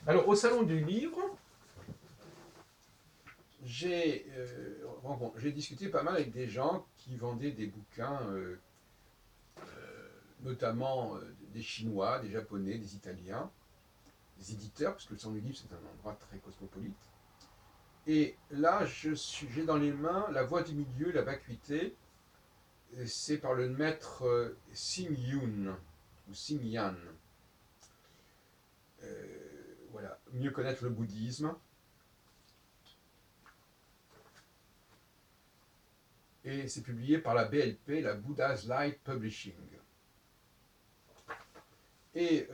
Alors, au Salon du Livre, j'ai discuté pas mal avec des gens qui vendaient des bouquins, notamment des Chinois, des Japonais, des Italiens, des éditeurs, parce que le Salon du Livre, c'est un endroit très cosmopolite. Et là, j'ai dans les mains La Voix du Milieu, la vacuité. C'est par le maître Xing Yun, ou Xing Yan. Voilà, mieux connaître le bouddhisme. Et c'est publié par la BLP, la Buddha's Light Publishing. Et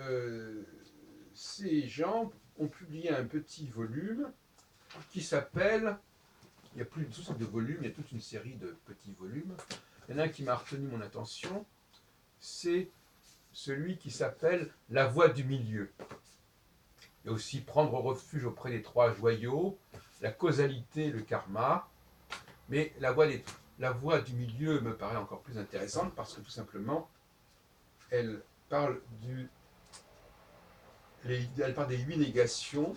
ces gens ont publié un petit volume qui s'appelle, il y a plus de toutes sortes de volumes, il y a toute une série de petits volumes. Il y en a un qui m'a retenu mon attention, c'est celui qui s'appelle La Voie du Milieu. Il y a aussi Prendre refuge auprès des trois joyaux, la causalité, le karma. Mais la voie du milieu me paraît encore plus intéressante parce que tout simplement, elle parle, elle parle des 8 négations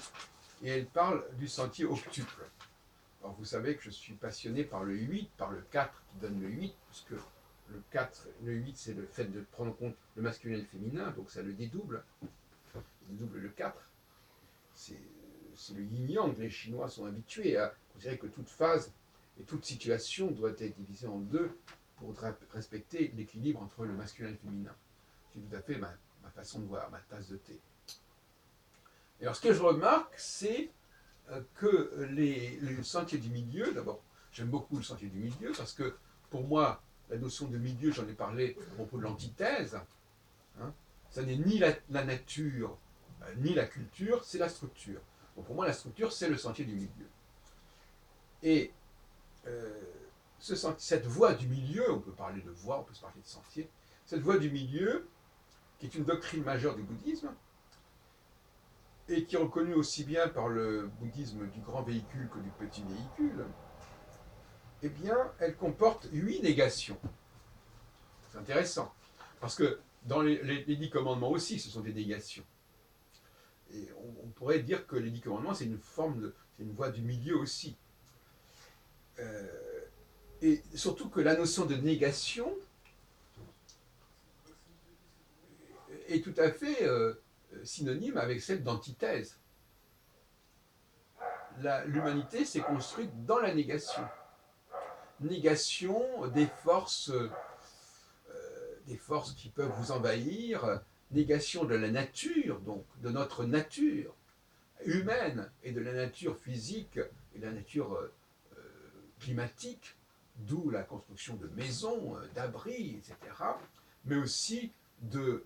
et elle parle du sentier octuple. Alors vous savez que je suis passionné par le 8, par le 4 qui donne le 8, puisque le 8 c'est le fait de prendre en compte le masculin et le féminin, donc ça le dédouble le 4. C'est le yin-yang, les Chinois sont habitués à considérer que toute phase et toute situation doit être divisée en deux pour respecter l'équilibre entre le masculin et le féminin. C'est tout à fait ma façon de voir, ma tasse de thé. Et alors ce que je remarque, c'est que le sentier du milieu, d'abord, j'aime beaucoup le sentier du milieu parce que pour moi, la notion de milieu, j'en ai parlé à propos de l'antithèse, hein, ça n'est ni la nature, ni la culture, c'est la structure. Donc pour moi, la structure, c'est le sentier du milieu. Et euh, cette voie du milieu, on peut parler de voie, on peut se parler de sentier, cette voie du milieu, qui est une doctrine majeure du bouddhisme, et qui est reconnue aussi bien par le bouddhisme du grand véhicule que du petit véhicule, eh bien, elle comporte 8 négations. C'est intéressant, parce que dans les 10 commandements aussi, ce sont des négations. Et on pourrait dire que les 10 commandements, c'est c'est une voie du milieu aussi. Et surtout que la notion de négation est tout à fait synonyme avec celle d'antithèse. L'humanité s'est construite dans la négation. Négation des forces qui peuvent vous envahir, négation de la nature, donc de notre nature humaine et de la nature physique et de la nature climatique, d'où la construction de maisons, d'abris, etc., mais aussi de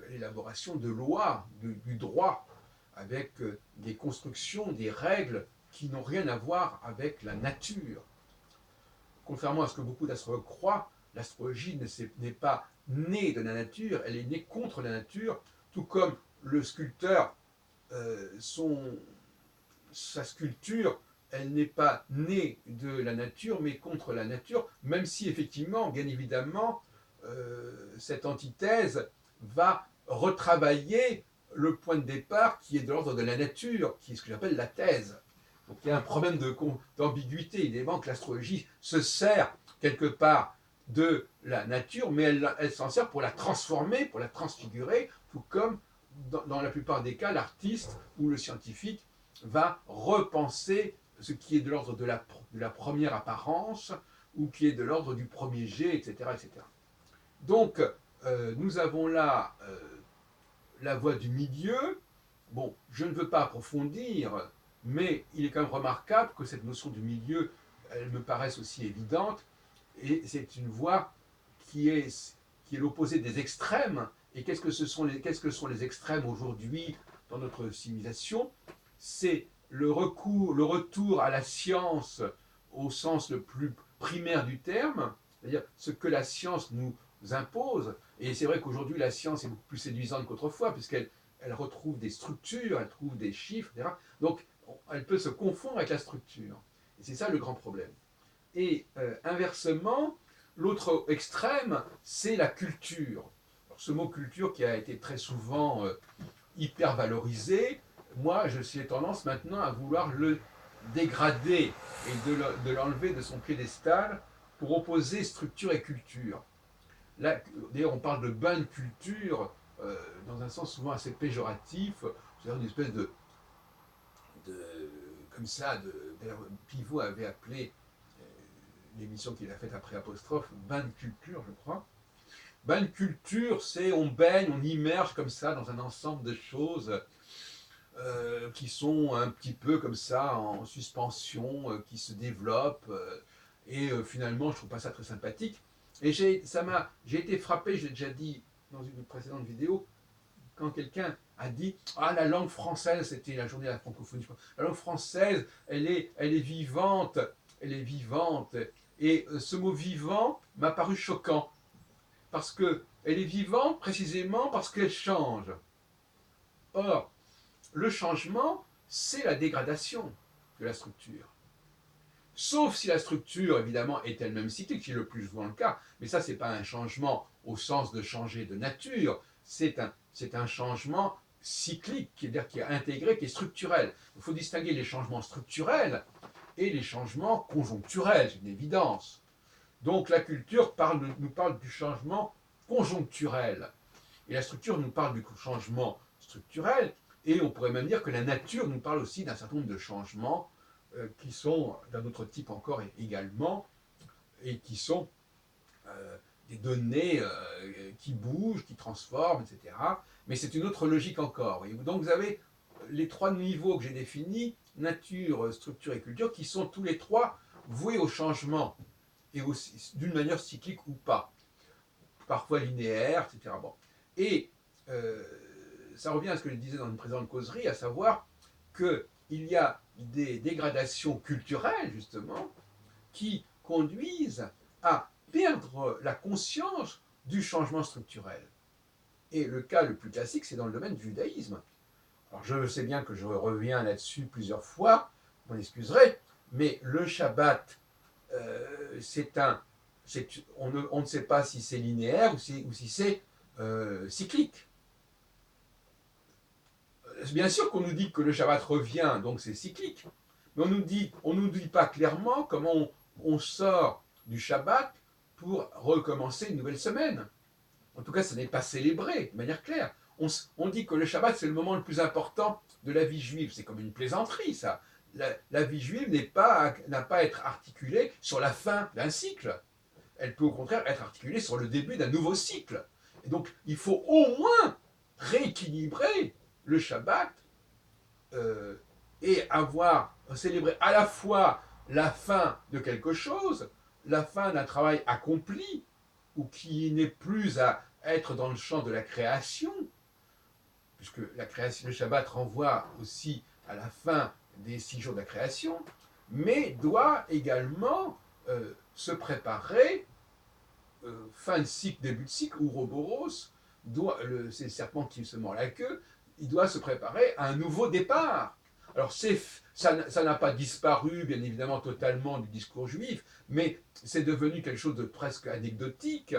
l'élaboration de lois, du droit, avec des constructions, des règles qui n'ont rien à voir avec la nature. Contrairement à ce que beaucoup d'astrologues croient, l'astrologie n'est pas née de la nature, elle est née contre la nature, tout comme le sculpteur, sa sculpture, elle n'est pas née de la nature, mais contre la nature, même si effectivement, bien évidemment, cette antithèse va retravailler le point de départ qui est de l'ordre de la nature, qui est ce que j'appelle la thèse. Donc il y a un problème d'ambiguïté. Évidemment que l'astrologie se sert quelque part de la nature, mais elle s'en sert pour la transformer, pour la transfigurer, tout comme dans la plupart des cas, l'artiste ou le scientifique va repenser ce qui est de l'ordre de la première apparence ou qui est de l'ordre du premier jet, etc. etc. Donc, nous avons là la voie du milieu. Bon, je ne veux pas approfondir, mais il est quand même remarquable que cette notion du milieu, elle me paraisse aussi évidente, et c'est une voie qui est l'opposé des extrêmes. Et qu'est-ce que sont les extrêmes aujourd'hui dans notre civilisation? C'est le retour à la science au sens le plus primaire du terme, c'est-à-dire ce que la science nous impose. Et c'est vrai qu'aujourd'hui, la science est beaucoup plus séduisante qu'autrefois, puisqu'elle retrouve des structures, elle trouve des chiffres, etc. Donc, elle peut se confondre avec la structure. Et c'est ça le grand problème. Et inversement, l'autre extrême, c'est la culture. Alors, ce mot culture qui a été très souvent hyper valorisé, moi, j'ai tendance maintenant à vouloir le dégrader et de l'enlever de son piédestal pour opposer structure et culture. Là, d'ailleurs, on parle de bain de culture dans un sens souvent assez péjoratif, c'est-à-dire une espèce de comme ça, d'ailleurs, Pivot avait appelé l'émission qu'il a faite après Apostrophe, bain de culture, je crois. Bain de culture, c'est on baigne, on immerge comme ça dans un ensemble de choses qui sont un petit peu comme ça en suspension, qui se développent. Finalement, je trouve pas ça très sympathique. Et j'ai été frappé, je l'ai déjà dit dans une précédente vidéo, quand quelqu'un a dit ah la langue française, c'était la journée de la francophonie, la langue française, elle est vivante, elle est vivante. Et ce mot vivant m'a paru choquant parce que elle est vivante précisément parce qu'elle change. Or, le changement, c'est la dégradation de la structure. Sauf si la structure, évidemment, est elle-même cyclique, qui est le plus souvent le cas. Mais ça, ce n'est pas un changement au sens de changer de nature, c'est un changement cyclique, c'est-à-dire qui est intégré, qui est structurel. Il faut distinguer les changements structurels et les changements conjoncturels, c'est une évidence. Donc la culture nous parle du changement conjoncturel. Et la structure nous parle du changement structurel. Et on pourrait même dire que la nature nous parle aussi d'un certain nombre de changements qui sont d'un autre type encore également, et qui sont des données qui bougent, qui transforment, etc. Mais c'est une autre logique encore. Et donc vous avez les trois niveaux que j'ai définis, nature, structure et culture, qui sont tous les trois voués au changement, et d'une manière cyclique ou pas, parfois linéaire, etc. Bon. Et euh, ça revient à ce que je disais dans une précédente causerie, à savoir qu'il y a des dégradations culturelles, justement, qui conduisent à perdre la conscience du changement structurel. Et le cas le plus classique, c'est dans le domaine du judaïsme. Alors je sais bien que je reviens là-dessus plusieurs fois, vous m'excuserez, mais le Shabbat, c'est un, on ne sait pas si c'est linéaire ou si c'est cyclique. Bien sûr qu'on nous dit que le Shabbat revient, donc c'est cyclique, mais on nous dit pas clairement comment on sort du Shabbat pour recommencer une nouvelle semaine. En tout cas, ce n'est pas célébré de manière claire. On dit que le Shabbat, c'est le moment le plus important de la vie juive. C'est comme une plaisanterie, ça. La vie juive n'a pas à être articulée sur la fin d'un cycle. Elle peut au contraire être articulée sur le début d'un nouveau cycle. Et donc, il faut au moins rééquilibrer le Shabbat euh, et avoir célébré à la fois la fin de quelque chose, la fin d'un travail accompli, ou qui n'est plus à être dans le champ de la création, puisque la création, le Shabbat renvoie aussi à la fin des 6 jours de la création, mais doit également se préparer, fin de cycle, début de cycle, Ouroboros, c'est le serpent qui se mord la queue, il doit se préparer à un nouveau départ. Alors ça n'a pas disparu, bien évidemment, totalement du discours juif, mais c'est devenu quelque chose de presque anecdotique,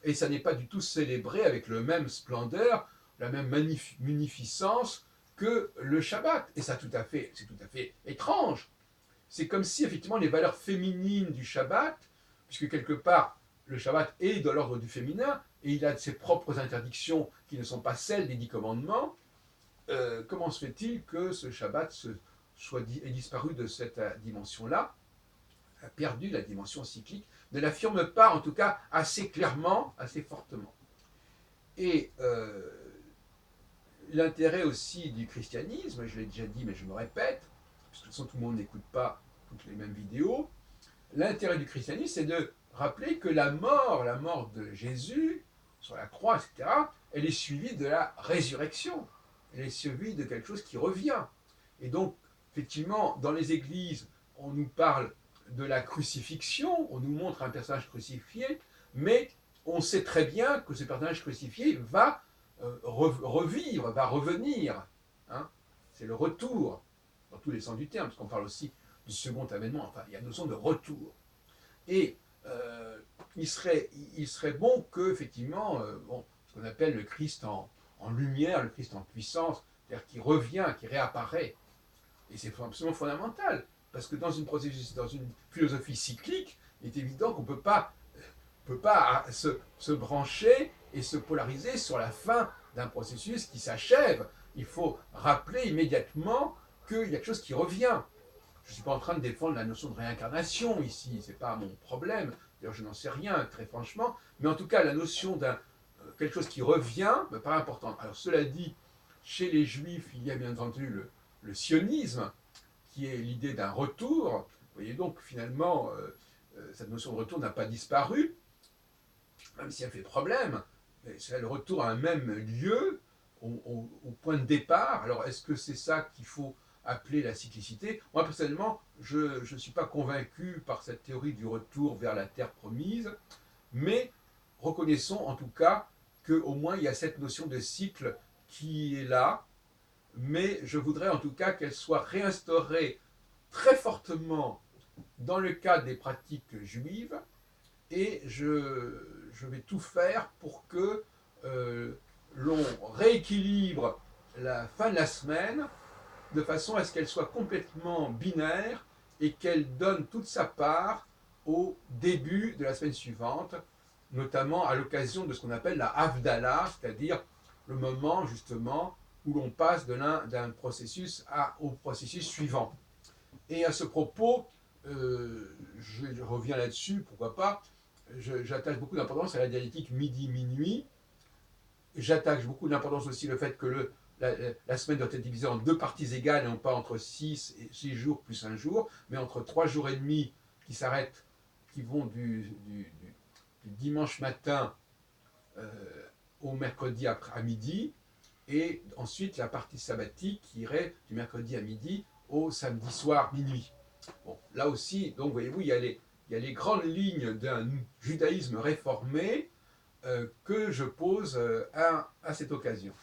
et ça n'est pas du tout célébré avec le même splendeur, la même munificence que le Shabbat. Et c'est tout à fait étrange. C'est comme si effectivement les valeurs féminines du Shabbat, puisque quelque part le Shabbat est de l'ordre du féminin, et il a ses propres interdictions qui ne sont pas celles des 10 commandements, comment se fait-il que ce Shabbat ait disparu de cette dimension-là, a perdu la dimension cyclique, ne l'affirme pas en tout cas assez clairement, assez fortement. Et l'intérêt aussi du christianisme, je l'ai déjà dit mais je me répète, parce que de toute façon tout le monde n'écoute pas toutes les mêmes vidéos, l'intérêt du christianisme c'est de rappeler que la mort de Jésus sur la croix, etc., elle est suivie de la résurrection. Elle est suivie de quelque chose qui revient. Et donc, effectivement, dans les églises, on nous parle de la crucifixion, on nous montre un personnage crucifié, mais on sait très bien que ce personnage crucifié va revivre, va revenir. Hein. C'est le retour, dans tous les sens du terme, parce qu'on parle aussi du second avènement, enfin, il y a une notion de retour. Et il serait bon que, effectivement, bon, ce qu'on appelle le Christ en lumière, le Christ en puissance, c'est-à-dire qui revient, qui réapparaît. Et c'est absolument fondamental, parce que dans dans une philosophie cyclique, il est évident qu'on ne peut pas se brancher et se polariser sur la fin d'un processus qui s'achève. Il faut rappeler immédiatement qu'il y a quelque chose qui revient. Je ne suis pas en train de défendre la notion de réincarnation ici, ce n'est pas mon problème. D'ailleurs, je n'en sais rien, très franchement. Mais en tout cas, la notion d'un quelque chose qui revient me paraît importante. Alors, cela dit, chez les Juifs, il y a bien entendu le sionisme, qui est l'idée d'un retour. Vous voyez donc, finalement, cette notion de retour n'a pas disparu, même si elle fait problème. C'est le retour à un même lieu, au point de départ. Alors, est-ce que c'est ça qu'il faut appeler la cyclicité? Moi, personnellement, je ne suis pas convaincu par cette théorie du retour vers la terre promise, mais reconnaissons en tout cas qu'au moins il y a cette notion de cycle qui est là, mais je voudrais en tout cas qu'elle soit réinstaurée très fortement dans le cadre des pratiques juives, et je vais tout faire pour que l'on rééquilibre la fin de la semaine de façon à ce qu'elle soit complètement binaire et qu'elle donne toute sa part au début de la semaine suivante, notamment à l'occasion de ce qu'on appelle la Havdalah, c'est-à-dire le moment justement où l'on passe d'un processus au processus suivant. Et à ce propos, je reviens là-dessus, pourquoi pas, j'attache beaucoup d'importance à la dialectique midi-minuit. J'attache beaucoup d'importance aussi au fait que la semaine doit être divisée en deux parties égales, et non pas entre 6 jours plus un jour, mais entre 3 jours et demi qui s'arrêtent, qui vont du dimanche matin au mercredi à midi, et ensuite la partie sabbatique qui irait du mercredi à midi au samedi soir minuit. Bon, là aussi, donc voyez-vous, il y a les grandes lignes d'un judaïsme réformé que je pose à cette occasion.